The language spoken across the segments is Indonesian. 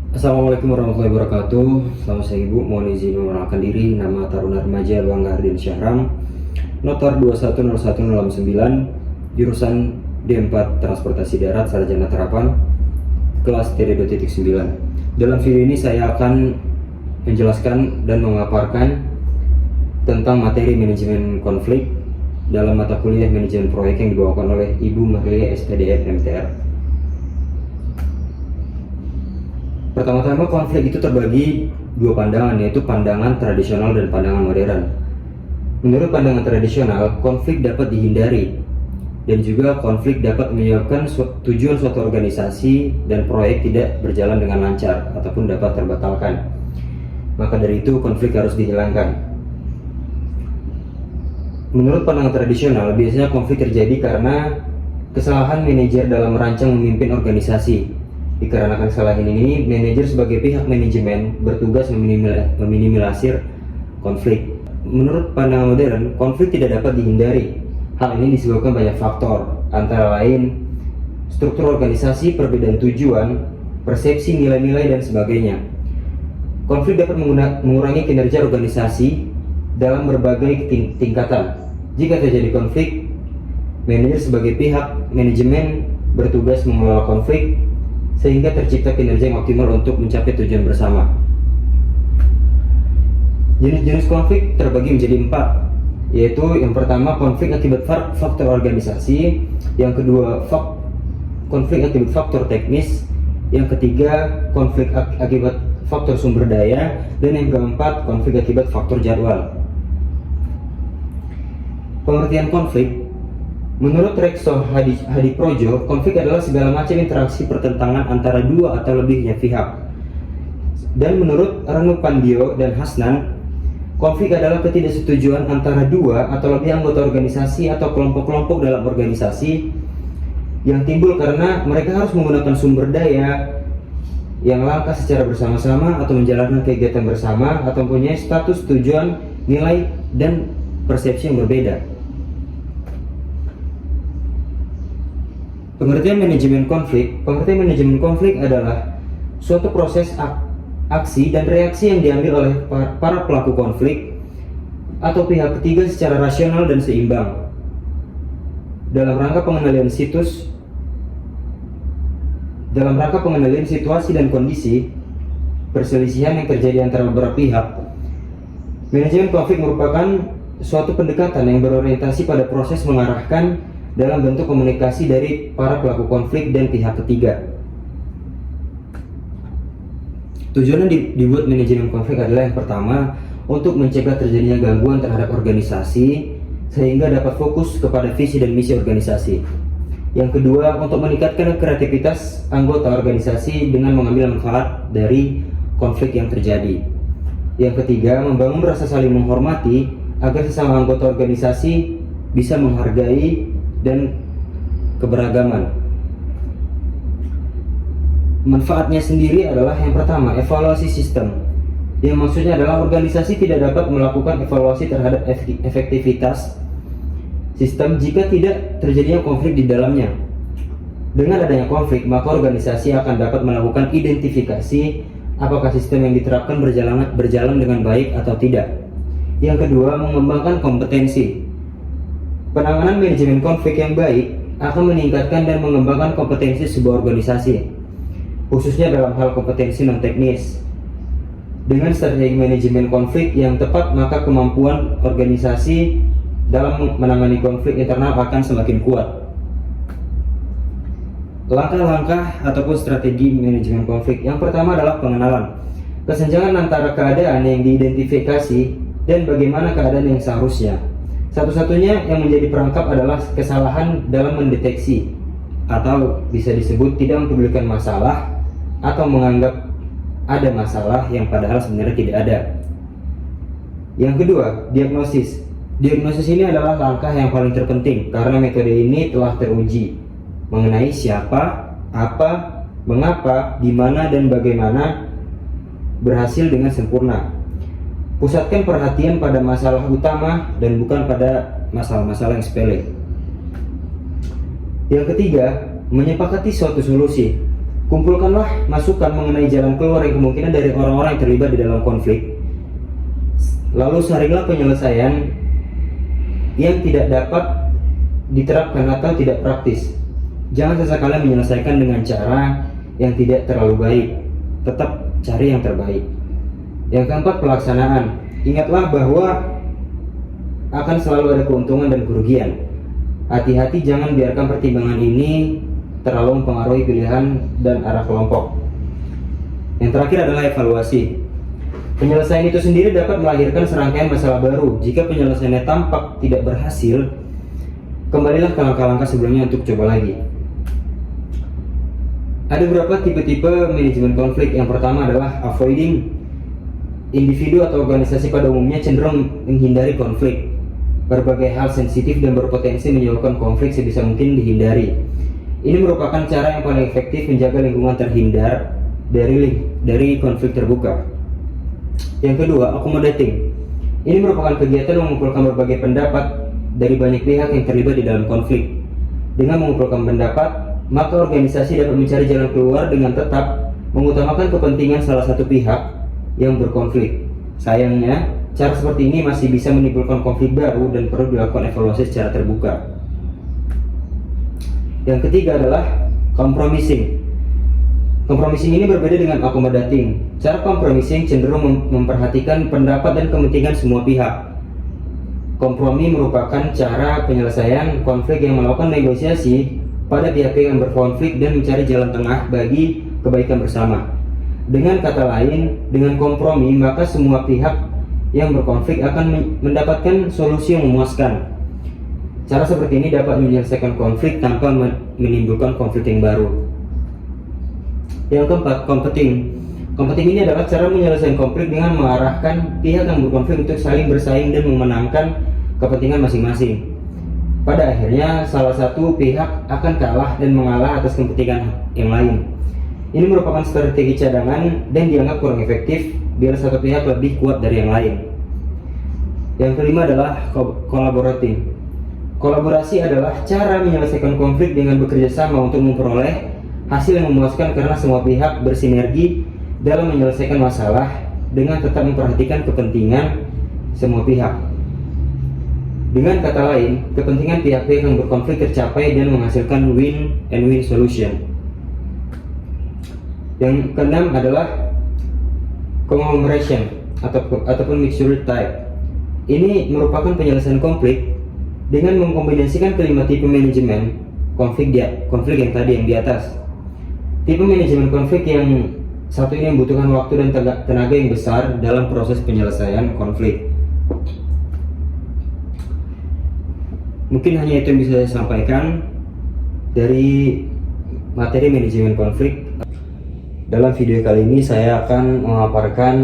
Assalamualaikum warahmatullahi wabarakatuh. Selamat siang Ibu, mohon izin memperkenalkan diri. Nama Taruna Remaja Bangga Hardin Syahram, Notar 210109, jurusan D4 Transportasi Darat, Sarjana Terapan, kelas TD2.9. Dalam video ini saya akan menjelaskan dan memaparkan tentang materi manajemen konflik dalam mata kuliah manajemen proyek yang dibawakan oleh Ibu Mahlia SPDF MTR. Pertama-tama, konflik itu terbagi dua pandangan, yaitu pandangan tradisional dan pandangan modern. Menurut pandangan tradisional, konflik dapat dihindari dan juga konflik dapat menyebabkan tujuan suatu organisasi dan proyek tidak berjalan dengan lancar ataupun dapat terbatalkan. Maka dari itu konflik harus dihilangkan. Menurut pandangan tradisional, biasanya konflik terjadi karena kesalahan manajer dalam merancang memimpin organisasi. Dikarenakan kesalahan ini, manajer sebagai pihak manajemen bertugas meminimalisir konflik. Menurut pandangan modern, konflik tidak dapat dihindari. Hal ini disebabkan banyak faktor, antara lain struktur organisasi, perbedaan tujuan, persepsi, nilai-nilai, dan sebagainya. Konflik dapat mengurangi kinerja organisasi dalam berbagai tingkatan. Jika terjadi konflik, manajer sebagai pihak manajemen bertugas mengelola konflik sehingga tercipta kinerja yang optimal untuk mencapai tujuan bersama. Jenis-jenis konflik terbagi menjadi 4, yaitu yang pertama konflik akibat faktor organisasi, yang kedua konflik akibat faktor teknis, yang ketiga konflik akibat faktor sumber daya, dan yang keempat konflik akibat faktor jadwal. Pengertian konflik menurut Rekso Hadiprojo, konflik adalah segala macam interaksi pertentangan antara dua atau lebihnya pihak. Dan menurut Ranupandio dan Hasnan, konflik adalah ketidaksetujuan antara dua atau lebih anggota organisasi atau kelompok-kelompok dalam organisasi yang timbul karena mereka harus menggunakan sumber daya yang langka secara bersama-sama atau menjalankan kegiatan bersama atau mempunyai status, tujuan, nilai, dan persepsi yang berbeda. Pengertian manajemen konflik adalah suatu proses aksi dan reaksi yang diambil oleh para pelaku konflik atau pihak ketiga secara rasional dan seimbang dalam rangka pengendalian situasi dan kondisi perselisihan yang terjadi antara beberapa pihak. Manajemen konflik merupakan suatu pendekatan yang berorientasi pada proses mengarahkan dalam bentuk komunikasi dari para pelaku konflik dan pihak ketiga. Tujuannya dibuat manajemen konflik adalah yang pertama, untuk mencegah terjadinya gangguan terhadap organisasi sehingga dapat fokus kepada visi dan misi organisasi. Yang kedua, untuk meningkatkan kreativitas anggota organisasi dengan mengambil manfaat dari konflik yang terjadi. Yang ketiga, membangun rasa saling menghormati agar sesama anggota organisasi bisa menghargai dan keberagaman. Manfaatnya sendiri adalah yang pertama, evaluasi sistem, yang maksudnya adalah organisasi tidak dapat melakukan evaluasi terhadap efektivitas sistem jika tidak terjadinya konflik di dalamnya. Dengan adanya konflik, maka organisasi akan dapat melakukan identifikasi apakah sistem yang diterapkan berjalan dengan baik atau tidak. Yang kedua, mengembangkan kompetensi. Penanganan manajemen konflik yang baik akan meningkatkan dan mengembangkan kompetensi sebuah organisasi, khususnya dalam hal kompetensi non-teknis. Dengan strategi manajemen konflik yang tepat, maka kemampuan organisasi dalam menangani konflik internal akan semakin kuat. Langkah-langkah ataupun strategi manajemen konflik. Yang pertama adalah pengenalan. Kesenjangan antara keadaan yang diidentifikasi dan bagaimana keadaan yang seharusnya. Satu-satunya yang menjadi perangkap adalah kesalahan dalam mendeteksi, atau bisa disebut tidak mempedulikan masalah atau menganggap ada masalah yang padahal sebenarnya tidak ada. Yang kedua, diagnosis. Diagnosis ini adalah langkah yang paling terpenting karena metode ini telah teruji mengenai siapa, apa, mengapa, di mana, dan bagaimana berhasil dengan sempurna. Pusatkan perhatian pada masalah utama dan bukan pada masalah-masalah yang sepele. Yang ketiga, menyepakati suatu solusi. Kumpulkanlah masukan mengenai jalan keluar yang kemungkinan dari orang-orang yang terlibat di dalam konflik. Lalu saringlah penyelesaian yang tidak dapat diterapkan atau tidak praktis. Jangan sesekali menyelesaikan dengan cara yang tidak terlalu baik. Tetap cari yang terbaik. Yang keempat, pelaksanaan. Ingatlah bahwa akan selalu ada keuntungan dan kerugian. Hati-hati jangan biarkan pertimbangan ini terlalu mempengaruhi pilihan dan arah kelompok. Yang terakhir adalah evaluasi. Penyelesaian itu sendiri dapat melahirkan serangkaian masalah baru. Jika penyelesaiannya tampak tidak berhasil, kembalilah ke langkah-langkah sebelumnya untuk coba lagi. Ada beberapa tipe-tipe manajemen konflik. Yang pertama adalah avoiding. Individu atau organisasi pada umumnya cenderung menghindari konflik. Berbagai hal sensitif dan berpotensi menyebabkan konflik sebisa mungkin dihindari. Ini merupakan cara yang paling efektif menjaga lingkungan terhindar dari konflik terbuka. Yang kedua, accommodating. Ini merupakan kegiatan mengumpulkan berbagai pendapat dari banyak pihak yang terlibat di dalam konflik. Dengan mengumpulkan pendapat, maka organisasi dapat mencari jalan keluar dengan tetap mengutamakan kepentingan salah satu pihak yang berkonflik. Sayangnya, cara seperti ini masih bisa menimbulkan konflik baru dan perlu dilakukan evaluasi secara terbuka. Yang ketiga adalah compromising. Compromising ini berbeda dengan accommodating. Cara compromising cenderung memperhatikan pendapat dan kepentingan semua pihak. Kompromi merupakan cara penyelesaian konflik yang melakukan negosiasi pada pihak-pihak yang berkonflik dan mencari jalan tengah bagi kebaikan bersama. Dengan kata lain, dengan kompromi maka semua pihak yang berkonflik akan mendapatkan solusi yang memuaskan. Cara seperti ini dapat menyelesaikan konflik tanpa menimbulkan konflik yang baru. Yang keempat, competing. Competing ini adalah cara menyelesaikan konflik dengan mengarahkan pihak yang berkonflik untuk saling bersaing dan memenangkan kepentingan masing-masing. Pada akhirnya, salah satu pihak akan kalah dan mengalah atas kepentingan yang lain. Ini merupakan strategi cadangan dan dianggap kurang efektif biar satu pihak lebih kuat dari yang lain. Yang kelima adalah collaborating. Kolaborasi adalah cara menyelesaikan konflik dengan bekerja sama untuk memperoleh hasil yang memuaskan karena semua pihak bersinergi dalam menyelesaikan masalah dengan tetap memperhatikan kepentingan semua pihak. Dengan kata lain, kepentingan pihak-pihak yang berkonflik tercapai dan menghasilkan win-and-win solution. Yang keenam adalah conglomeration ataupun mixture type. Ini merupakan penyelesaian konflik dengan mengkombinasikan kelima tipe manajemen konflik yang tadi yang di atas. Tipe manajemen konflik yang satu ini membutuhkan waktu dan tenaga yang besar dalam proses penyelesaian konflik. Mungkin hanya itu yang bisa saya sampaikan dari materi manajemen konflik. Dalam video kali ini saya akan memaparkan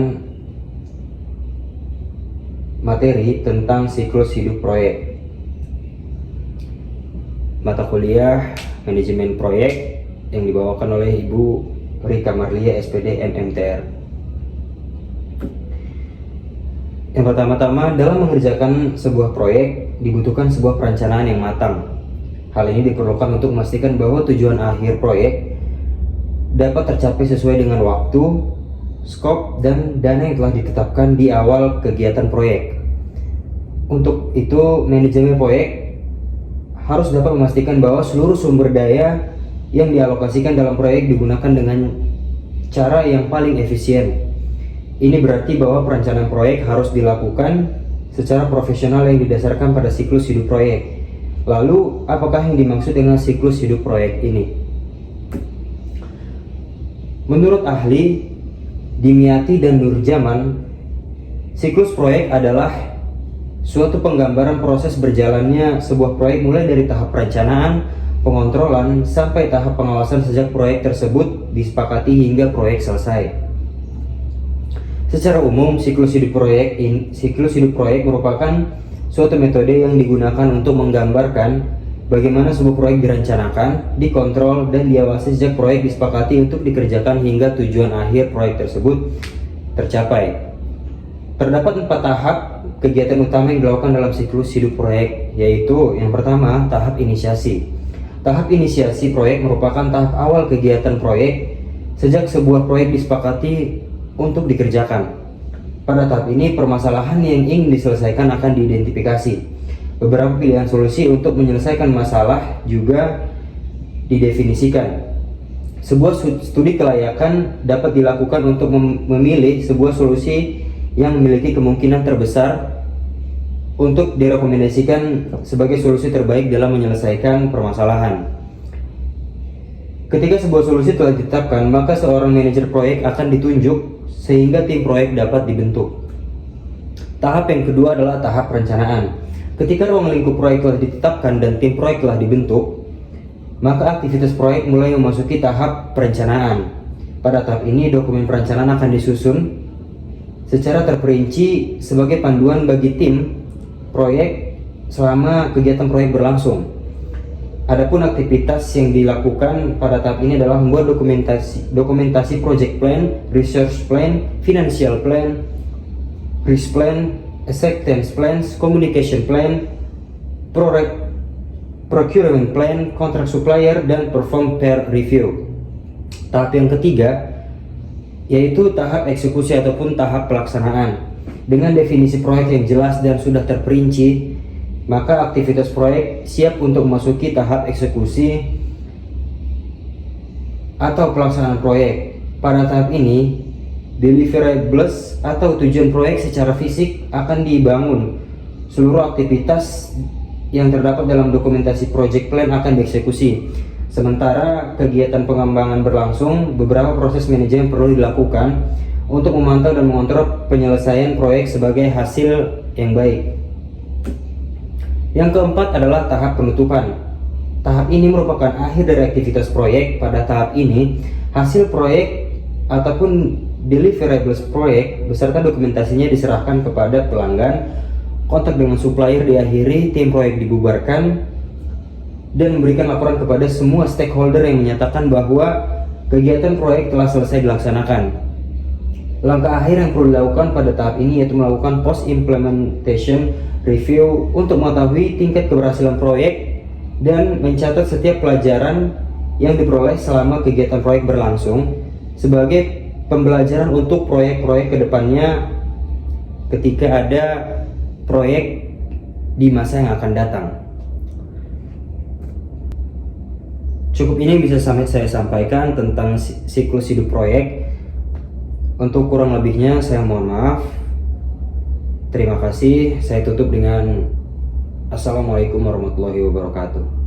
materi tentang siklus hidup proyek. Mata kuliah manajemen proyek yang dibawakan oleh Ibu Rika Marlia SPD MMTR. Yang pertama-tama, dalam mengerjakan sebuah proyek dibutuhkan sebuah perencanaan yang matang. Hal ini diperlukan untuk memastikan bahwa tujuan akhir proyek dapat tercapai sesuai dengan waktu, skop, dan dana yang telah ditetapkan di awal kegiatan proyek. Untuk itu, manajemen proyek harus dapat memastikan bahwa seluruh sumber daya yang dialokasikan dalam proyek digunakan dengan cara yang paling efisien. Ini berarti bahwa perencanaan proyek harus dilakukan secara profesional yang didasarkan pada siklus hidup proyek. Lalu, apakah yang dimaksud dengan siklus hidup proyek ini? Menurut ahli Dimyati dan Nurjaman, siklus proyek adalah suatu penggambaran proses berjalannya sebuah proyek mulai dari tahap perencanaan, pengontrolan, sampai tahap pengawasan sejak proyek tersebut disepakati hingga proyek selesai. Secara umum, siklus hidup proyek merupakan suatu metode yang digunakan untuk menggambarkan bagaimana sebuah proyek direncanakan, dikontrol, dan diawasi sejak proyek disepakati untuk dikerjakan hingga tujuan akhir proyek tersebut tercapai. Terdapat 4 tahap kegiatan utama yang dilakukan dalam siklus hidup proyek, yaitu yang pertama, tahap inisiasi. Tahap inisiasi proyek merupakan tahap awal kegiatan proyek sejak sebuah proyek disepakati untuk dikerjakan. Pada tahap ini, permasalahan yang ingin diselesaikan akan diidentifikasi. Beberapa pilihan solusi untuk menyelesaikan masalah juga didefinisikan. Sebuah studi kelayakan dapat dilakukan untuk memilih sebuah solusi yang memiliki kemungkinan terbesar untuk direkomendasikan sebagai solusi terbaik dalam menyelesaikan permasalahan. Ketika sebuah solusi telah ditetapkan, maka seorang manajer proyek akan ditunjuk sehingga tim proyek dapat dibentuk. Tahap yang kedua adalah tahap perencanaan. Ketika ruang lingkup proyek telah ditetapkan dan tim proyek telah dibentuk, maka aktivitas proyek mulai memasuki tahap perencanaan. Pada tahap ini, dokumen perencanaan akan disusun secara terperinci sebagai panduan bagi tim proyek selama kegiatan proyek berlangsung. Adapun aktivitas yang dilakukan pada tahap ini adalah membuat dokumentasi project plan, research plan, financial plan, risk plan, acceptance plans, communication plan, procurement plan, kontrak supplier, dan perform peer review. Tahap yang ketiga yaitu tahap eksekusi ataupun tahap pelaksanaan. Dengan definisi proyek yang jelas dan sudah terperinci, maka aktivitas proyek siap untuk memasuki tahap eksekusi atau pelaksanaan proyek. Pada tahap ini, deliverables atau tujuan proyek secara fisik akan dibangun. Seluruh aktivitas yang terdapat dalam dokumentasi project plan akan dieksekusi. Sementara kegiatan pengembangan berlangsung, beberapa proses manajemen perlu dilakukan untuk memantau dan mengontrol penyelesaian proyek sebagai hasil yang baik. Yang keempat adalah tahap penutupan. Tahap ini merupakan akhir dari aktivitas proyek. Pada tahap ini, hasil proyek ataupun deliverables proyek beserta dokumentasinya diserahkan kepada pelanggan, kontak dengan supplier diakhiri, tim proyek dibubarkan, dan memberikan laporan kepada semua stakeholder yang menyatakan bahwa kegiatan proyek telah selesai dilaksanakan. Langkah akhir yang perlu dilakukan pada tahap ini yaitu melakukan post implementation review untuk mengetahui tingkat keberhasilan proyek dan mencatat setiap pelajaran yang diperoleh selama kegiatan proyek berlangsung sebagai pembelajaran untuk proyek-proyek kedepannya ketika ada proyek di masa yang akan datang. Cukup ini bisa saya sampaikan tentang siklus hidup proyek. Untuk kurang lebihnya saya mohon maaf. Terima kasih. Saya tutup dengan Assalamualaikum warahmatullahi wabarakatuh.